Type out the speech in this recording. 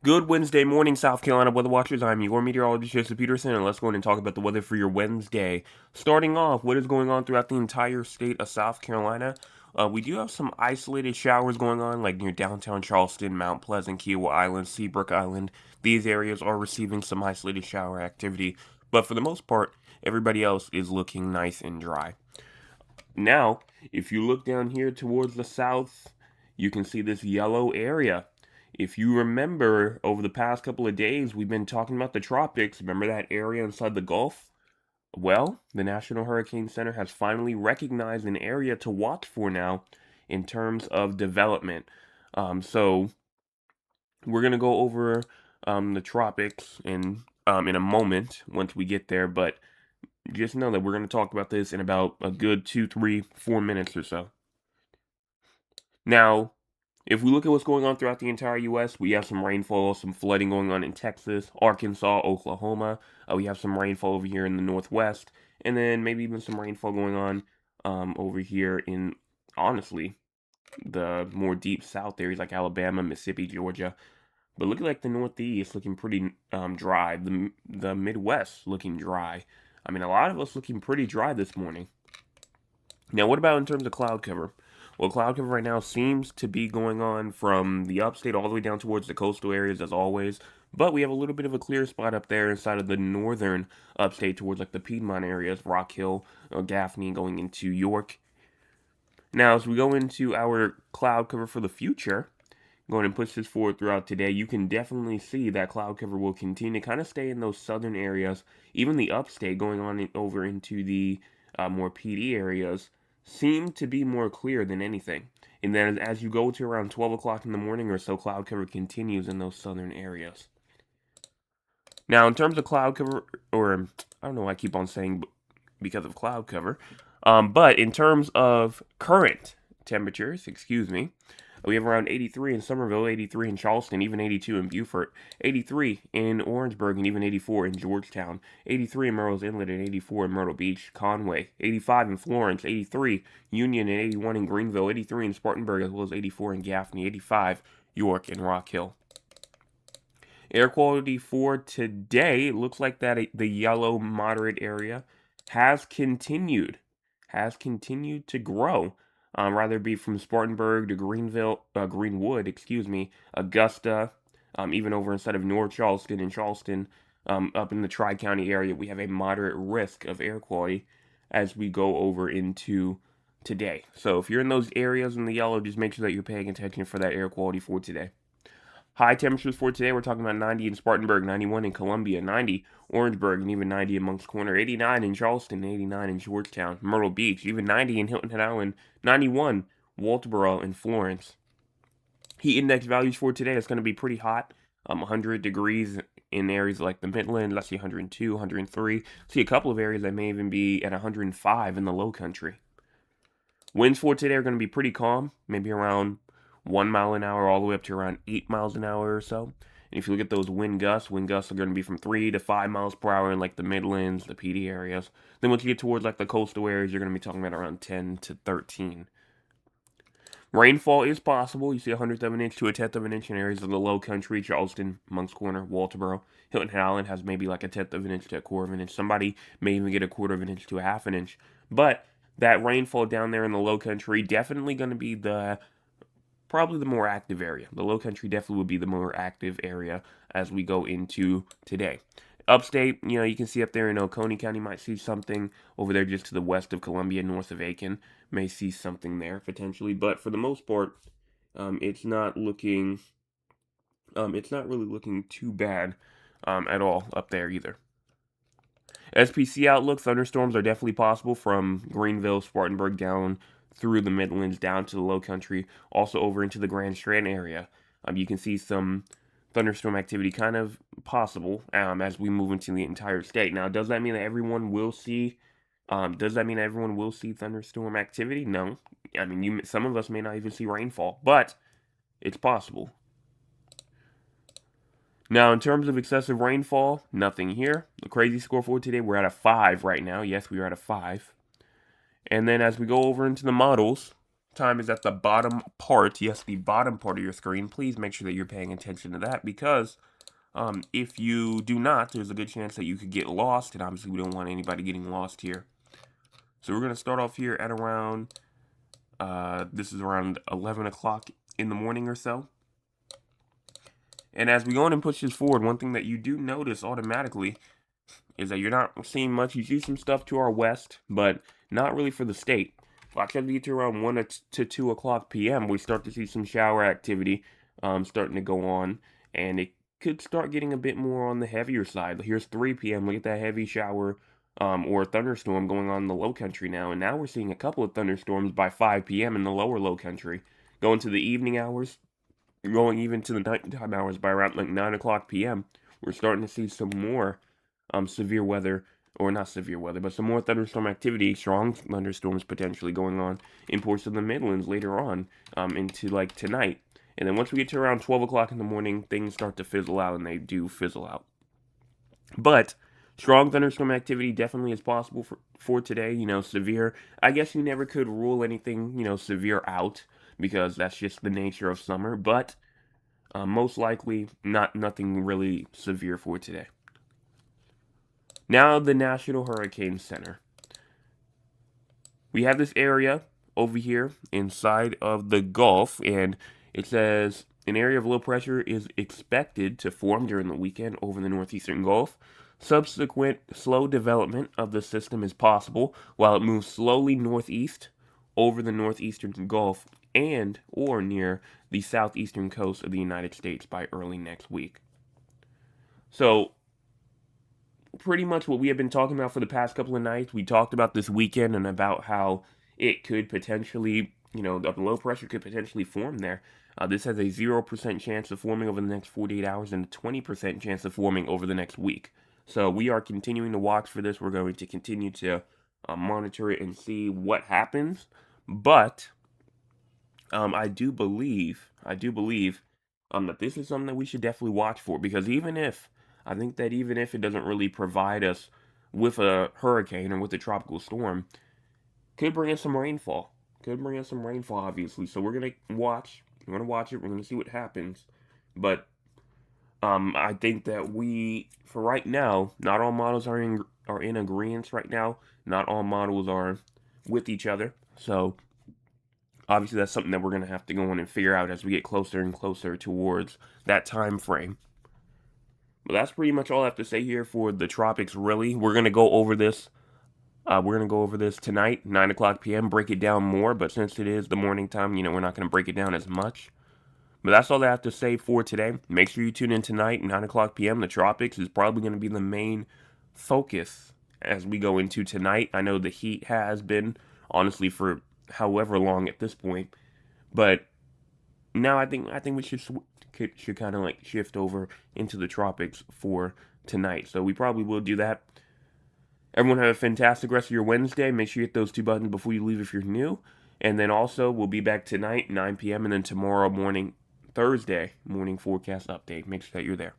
Good Wednesday morning, South Carolina weather watchers. I'm your meteorologist, Joseph Peterson, and let's go ahead and talk about the weather for your Wednesday. Starting off, what is going on throughout the entire state of South Carolina? We do have some isolated showers going on, like near downtown Charleston, Mount Pleasant, Kiowa Island, Seabrook Island. These areas are receiving some isolated shower activity, but for the most part, everybody else is looking nice and dry. Now, if you look down here towards the south, you can see this yellow area. If you remember, over the past couple of days, we've been talking about the tropics. Remember that area inside the Gulf? Well, the National Hurricane Center has finally recognized an area to watch for now in terms of development. So we're gonna go over the tropics in a moment once we get there, but just know that we're gonna talk about this in about a good 2, 3, 4 minutes or so. Now, if we look at what's going on throughout the entire U.S., we have some rainfall, some flooding going on in Texas, Arkansas, Oklahoma. We have some rainfall over here in the Northwest, and then maybe even some rainfall going on over here in, honestly, the more deep South areas like Alabama, Mississippi, Georgia. But look at like the Northeast looking pretty dry. The Midwest looking dry. I mean, a lot of us looking pretty dry this morning. Now, what about in terms of cloud cover? Well, cloud cover right now seems to be going on from the upstate all the way down towards the coastal areas as always. But we have a little bit of a clear spot up there inside of the northern upstate towards like the Piedmont areas, Rock Hill, Gaffney, going into York. Now, as we go into our cloud cover for the future, going and push this forward throughout today, you can definitely see that cloud cover will continue to kind of stay in those southern areas, even the upstate going on over into the more PD areas seem to be more clear than anything. And then as you go to around 12 o'clock in the morning or so, cloud cover continues in those southern areas. Now, in terms of cloud cover, or I don't know why I keep on saying because of cloud cover, but in terms of current temperatures, excuse me, we have around 83 in Somerville, 83 in Charleston, even 82 in Beaufort, 83 in Orangeburg, and even 84 in Georgetown, 83 in Murray's Inlet, and 84 in Myrtle Beach, Conway, 85 in Florence, 83 Union, and 81 in Greenville, 83 in Spartanburg, as well as 84 in Gaffney, 85 York, and Rock Hill. Air quality for today, it looks like that the yellow moderate area has continued to grow. Rather be from Spartanburg to Greenwood, excuse me, Augusta, even over inside of North Charleston and Charleston, up in the Tri-County area, we have a moderate risk of air quality as we go over into today. So if you're in those areas in the yellow, just make sure that you're paying attention for that air quality for today. High temperatures for today, we're talking about 90 in Spartanburg, 91 in Columbia, 90 Orangeburg, and even 90 in Moncks Corner, 89 in Charleston, 89 in Georgetown, Myrtle Beach, even 90 in Hilton Head Island, 91 Walterboro and Florence. Heat index values for today is going to be pretty hot. 100 degrees in areas like the Midland. Let's see 102, 103. See a couple of areas that may even be at 105 in the low country. Winds for today are going to be pretty calm, maybe around 1 mile an hour all the way up to around 8 miles an hour or so. And if you look at those wind gusts are going to be from 3 to 5 miles per hour in like the Midlands, the PD areas. Then once you get towards like the coastal areas, you're going to be talking about around 10 to 13. Rainfall is possible. You see 100th of an inch to a 10th of an inch in areas of the low country, Charleston, Moncks Corner, Walterboro. Hilton Head Island has maybe like a 10th of an inch to a quarter of an inch. Somebody may even get a quarter of an inch to a half an inch. But that rainfall down there in the low country definitely going to be probably the more active area. The low country definitely will be the more active area as we go into today. Upstate, you can see up there in Oconee County, might see something over there just to the west of Columbia, north of Aiken, may see something there potentially. But for the most part, it's not looking, it's not really looking too bad at all up there either. SPC outlook, thunderstorms are definitely possible from Greenville, Spartanburg down through the Midlands, down to the low country, also over into the Grand Strand area. You can see some thunderstorm activity kind of possible as we move into the entire state. Now, does that mean that everyone will see? Thunderstorm activity? No. I mean, some of us may not even see rainfall, but it's possible. Now, in terms of excessive rainfall, nothing here. The crazy score for today, we're at a 5 right now. Yes, we are at a 5. And then as we go over into the models, time is at the bottom part. Yes, the bottom part of your screen. Please make sure that you're paying attention to that because if you do not, there's a good chance that you could get lost, and obviously we don't want anybody getting lost here. So we're going to start off here at around, this is around 11 o'clock in the morning or so. And as we go on and push this forward, one thing that you do notice automatically is that you're not seeing much. You see some stuff to our west, but not really for the state. By the time we get to around 1 to 2 o'clock p.m., we start to see some shower activity starting to go on, and it could start getting a bit more on the heavier side. Here's 3 p.m. Look at that heavy shower or thunderstorm going on in the low country now, and now we're seeing a couple of thunderstorms by 5 p.m. in the lower low country. Going to the evening hours, going even to the nighttime hours by around like 9 o'clock p.m., we're starting to see some more severe weather, or not severe weather, but some more thunderstorm activity, strong thunderstorms potentially going on in ports of the Midlands later on into like tonight. And then once we get to around 12 o'clock in the morning, things start to fizzle out, and they do fizzle out. But strong thunderstorm activity definitely is possible for today. You know, severe. I guess you never could rule anything, you know, severe out because that's just the nature of summer. But most likely, nothing really severe for today. Now the National Hurricane Center. We have this area over here inside of the Gulf, and it says an area of low pressure is expected to form during the weekend over the northeastern Gulf. Subsequent slow development of the system is possible while it moves slowly northeast over the northeastern Gulf and or near the southeastern coast of the United States by early next week. So pretty much what we have been talking about for the past couple of nights. We talked about this weekend and about how it could potentially, you know, the low pressure could potentially form there. This has a 0% chance of forming over the next 48 hours and a 20% chance of forming over the next week. So we are continuing to watch for this. We're going to continue to monitor it and see what happens. But I do believe that this is something that we should definitely watch for because I think that even if it doesn't really provide us with a hurricane or with a tropical storm, could bring us some rainfall. Could bring us some rainfall, obviously. So we're gonna watch. We're gonna watch it. We're gonna see what happens. But I think that for right now, not all models are in agreement right now. Not all models are with each other. So obviously, that's something that we're gonna have to go on and figure out as we get closer and closer towards that time frame. But that's pretty much all I have to say here for the tropics, really. We're going to go over this. Tonight, 9 o'clock p.m., break it down more. But since it is the morning time, you know, we're not going to break it down as much. But that's all I have to say for today. Make sure you tune in tonight, 9 o'clock p.m. The tropics is probably going to be the main focus as we go into tonight. I know the heat has been, honestly, for however long at this point. But now I think we should kind of like shift over into the tropics for tonight. So we probably will do that. Everyone have a fantastic rest of your Wednesday. Make sure you hit those 2 buttons before you leave if you're new. And then also we'll be back tonight, 9 p.m. and then tomorrow morning, Thursday morning forecast update. Make sure that you're there.